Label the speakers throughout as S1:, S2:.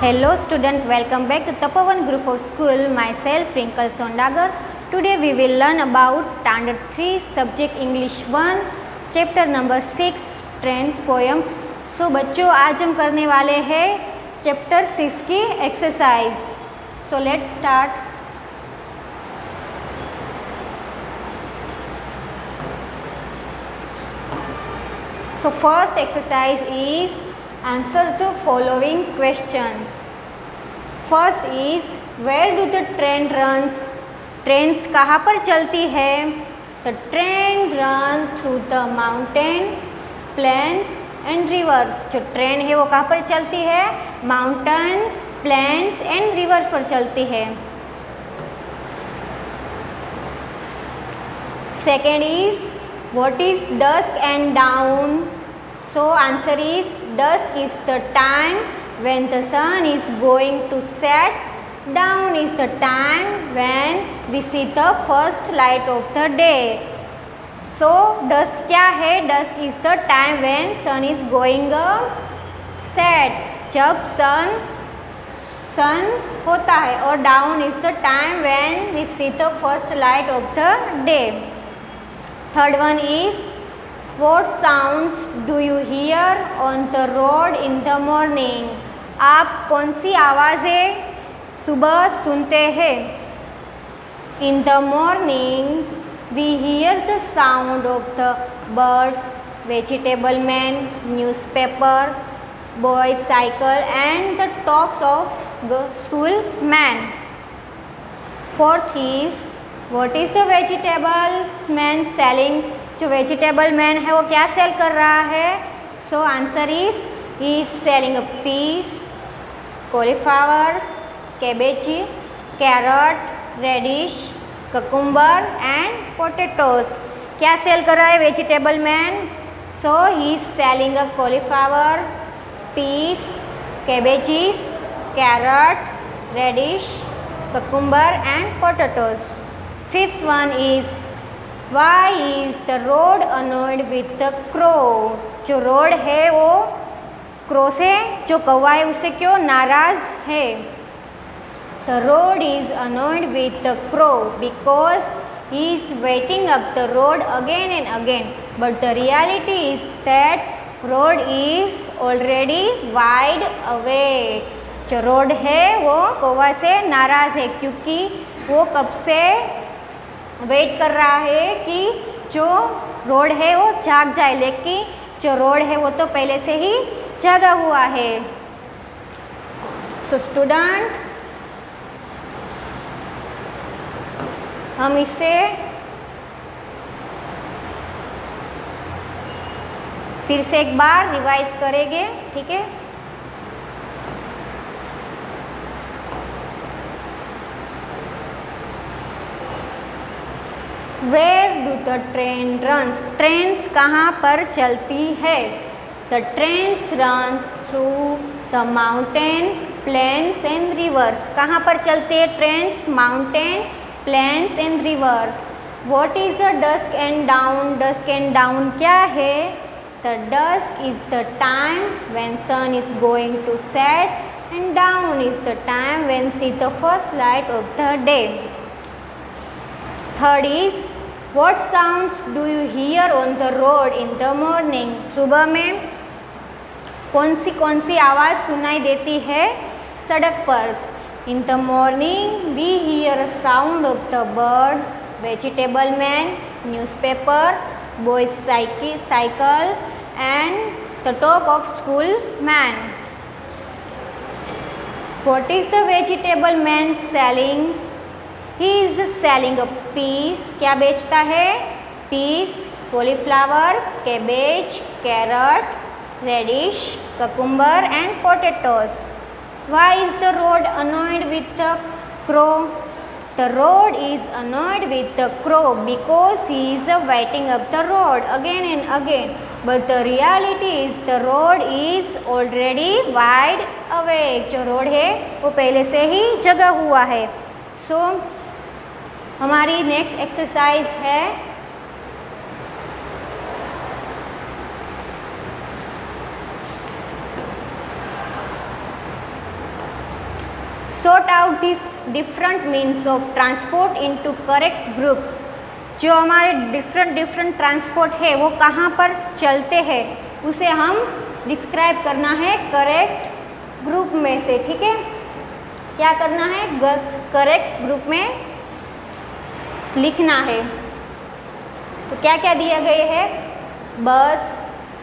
S1: Hello student, welcome back to Tapovan Group of School. Myself Rinkle Sondagar. Today we will learn about Standard 3 Subject English 1 Chapter number 6 Trends Poem. So बच्चों आज हम करने वाले हैं Chapter 6 की exercise. So let's start. So first exercise is answer to following questions. First is where do the train runs? Trains कहाँ पर चलती है? The train run through the mountain, plains and rivers. जो ट्रेन है वो कहाँ पर चलती है? माउंटेन, प्लेन्स एंड रिवर्स पर चलती है. Second is what is dusk and dawn? So answer is dusk is the time when the sun is going to set. Dawn is the time when we see the first light of the day. So dusk क्या है? Dusk is the time when sun is going set. जब sun होता है. और dawn is the time when we see the first light of the day. Third one is what sounds do you hear on the road in the morning? आप कौन सी आवाज़ें सुबह सुनते हैं? In the morning we hear the sound of the birds, vegetable man, newspaper, boys cycle and the talks of the school man. Fourth is what is the vegetable man selling? जो vegetable man है वो क्या sell कर रहा है? So answer is he is selling a peas, cauliflower, cabbage, carrot, radish, cucumber and potatoes. क्या sell कर रहा है vegetable man? So he is selling a cauliflower, peas, cabbages, carrot, radish, cucumber and potatoes. Fifth one is Why is the road annoyed with the crow? जो road है वो crow से, जो कौवा है उससे क्यों नाराज है? The road is annoyed with the crow because he is waiting up the road again and again. But the reality is that road is already wide awake. जो रोड है वो कौवा से नाराज है क्योंकि वो कब से वेट कर रहा है कि जो रोड है वो जाग जाए, लेकिन जो रोड है वो तो पहले से ही जागा हुआ है. सो स्टूडेंट हम इसे फिर से एक बार रिवाइज करेंगे, ठीक है? Where do the train runs? Trains कहाँ पर चलती है? The trains runs through the mountain, plains and rivers. कहाँ पर चलते हैं trains? Mountain, plains and river. What is a dusk and dawn? Dusk and dawn क्या है? The dusk is the time when sun is going to set and dawn is the time when see the first light of the day. Third is what sounds do you hear on the road in the morning? सुबह में कौन सी आवाज़ सुनाई देती है सड़क पर? In the morning we hear a sound of the bird, vegetable man, newspaper, boys cycle and the talk of school man. What is the vegetable man selling? He is selling a peas. क्या बेचता है? Peas, cauliflower, cabbage, carrot, radish, cucumber and potatoes. Why is the road annoyed with the crow? The road is annoyed with the crow because he is waiting up the road again and again. But the reality is the road is already wide awake. जो road है वो पहले से ही जगा हुआ है. So हमारी next exercise है sort out this different means of transport into correct groups. जो हमारे डिफरेंट ट्रांसपोर्ट है वो कहाँ पर चलते हैं उसे हम डिस्क्राइब करना है करेक्ट ग्रुप में से, ठीक है। क्या करना है, करेक्ट ग्रुप में लिखना है। तो क्या क्या दिया गया है, बस,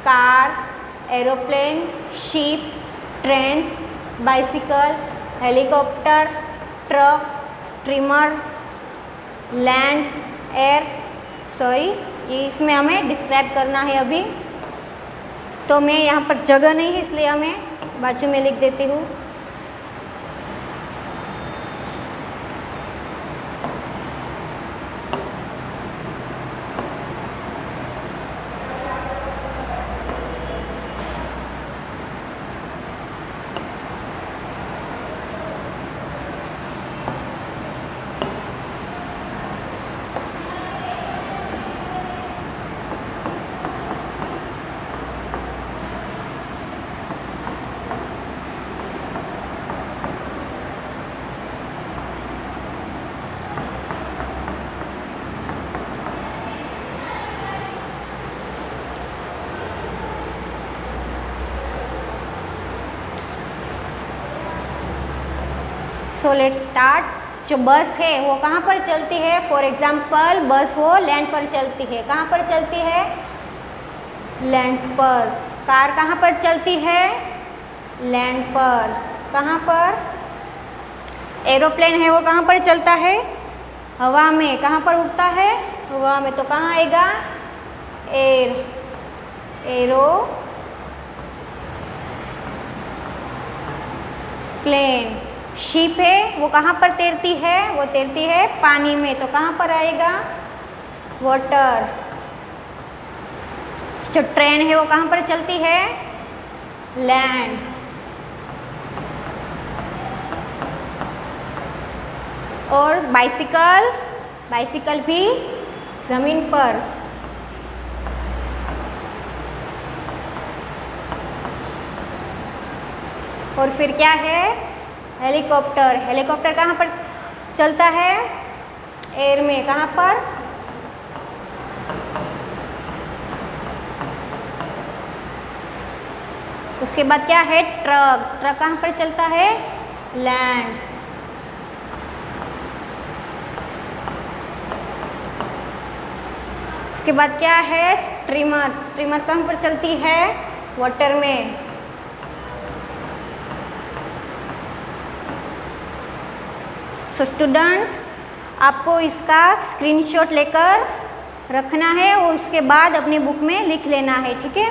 S1: car, aeroplane, ship, trains, bicycle, helicopter, truck, streamer, land, air, sorry ये इसमें हमें डिस्क्राइब करना है अभी। तो मैं यहाँ पर जगह नहीं है इसलिए हमें बाजू में लिख देती हूँ। So let's start. जो बस है वो कहाँ पर चलती है, फॉर एग्जाम्पल बस वो लैंड पर चलती है। कहाँ पर चलती है, लैंड पर। कार कहाँ पर चलती है, लैंड पर। कहाँ पर, एरोप्लेन है वो कहाँ पर चलता है, हवा में। कहाँ पर उड़ता है, हवा में। तो कहाँ आएगा, एयर, एरो प्लेन। शिप है वो कहाँ पर तैरती है, वो तैरती है पानी में। तो कहाँ पर आएगा, वाटर। जो ट्रेन है वो कहाँ पर चलती है, लैंड। और बाइसिकल, बाइसिकल भी जमीन पर। और फिर क्या है, हेलीकॉप्टर। हेलीकॉप्टर कहाँ पर चलता है, एयर में। कहाँ पर, उसके बाद क्या है, ट्रक। ट्रक कहाँ पर चलता है, लैंड। उसके बाद क्या है, स्ट्रीमर। स्ट्रीमर कहाँ पर चलती है, वाटर में। सो स्टूडेंट, आपको इसका स्क्रीनशॉट लेकर रखना है और उसके बाद अपनी बुक में लिख लेना है, ठीक है।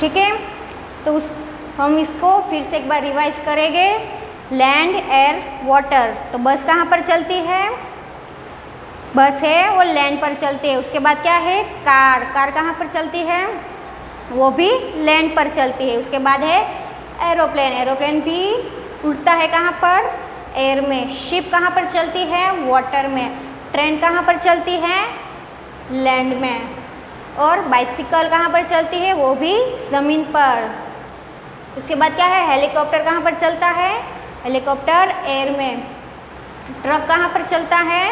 S1: ठीक है, तो हम इसको फिर से एक बार रिवाइज करेंगे। Land, air, water. तो बस कहाँ पर चलती है, बस है वो लैंड पर चलती है। उसके बाद क्या है, कार। कार कहाँ पर चलती है, वो भी लैंड पर चलती है। उसके बाद है एरोप्लेन। एरोप्लेन भी उड़ता है कहाँ पर, एयर में। शिप कहाँ पर चलती है, वाटर में। ट्रेन कहाँ पर चलती है, लैंड में। और बाइसिकल कहाँ पर चलती है, वो भी ज़मीन पर। उसके बाद क्या है, हेलीकॉप्टर कहाँ पर चलता है, हेलीकॉप्टर एयर में। ट्रक कहाँ पर चलता है,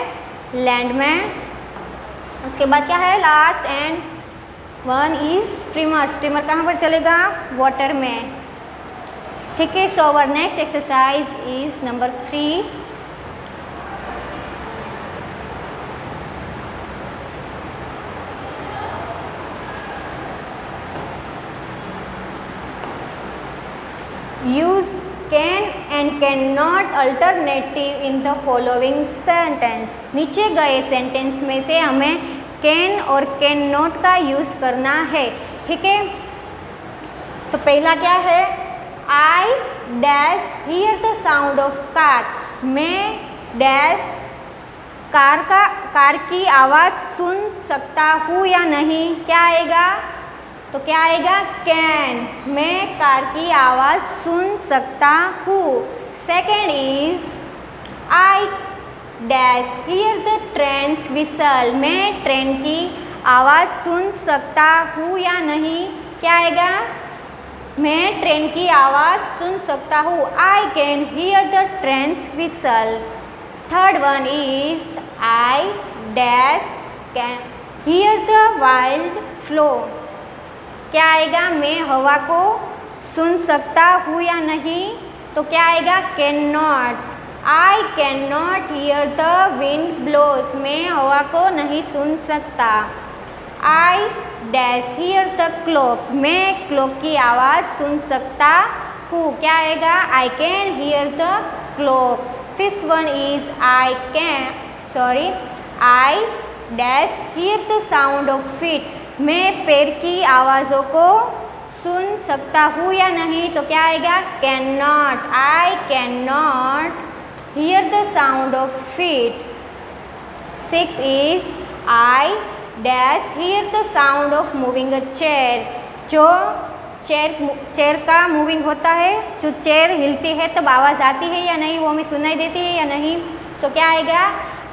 S1: लैंड में। उसके बाद क्या है, last and one is streamer. Streamer कहाँ पर चलेगा, वाटर में। ठीक है, so our next exercise is number 3। Use can and can not alternative in the following sentence. नीचे गए सेंटेंस में से हमें कैन और कैन नॉट का यूज़ करना है, ठीक है। तो पहला क्या है, I dash here the sound of car. मैं डैश कार की आवाज़ सुन सकता हूँ या नहीं। क्या आएगा, तो क्या आएगा, कैन। मैं कार की आवाज़ सुन सकता हूँ। Second is I dash here the trains whistle. मैं ट्रेन की आवाज़ सुन सकता हूँ या नहीं। क्या आएगा? मैं ट्रेन की आवाज़ सुन सकता हूँ। I can hear the trains whistle. Third one is I dash can hear the wild flow. क्या आएगा? मैं हवा को सुन सकता हूँ या नहीं? तो क्या आएगा? Can not. I can not here the wind blows. मैं हवा को नहीं सुन सकता। I dash here the clock. मैं क्लॉक की आवाज़ सुन सकता हूँ। क्या आएगा? I can hear the clock. Fifth one is I dash here the sound of feet. मैं पैर की आवाज़ों को सुन सकता हूँ या नहीं? तो क्या आएगा? Can not. I can not here the sound of feet. Six is I dash here the sound of moving a chair. जो चेयर का मूविंग होता है, जो चेयर हिलती है तब आवाज़ आती है या नहीं, वो हमें सुनाई देती है या नहीं? तो क्या आएगा?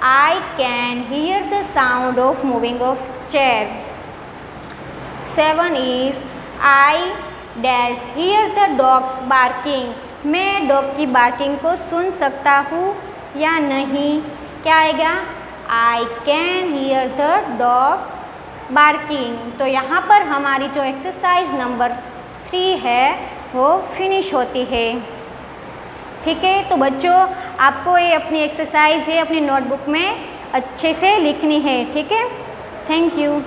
S1: I can hear the sound of moving of chair. Seven is I dash here the dogs barking. मैं डॉग की बार्किंग को सुन सकता हूँ या नहीं? क्या आएगा? I can hear the dogs barking. तो यहाँ पर हमारी जो एक्सरसाइज नंबर 3 है वो फिनिश होती है। ठीक है, तो बच्चों आपको ये अपनी एक्सरसाइज है अपनी नोटबुक में अच्छे से लिखनी है। ठीक है, थैंक यू।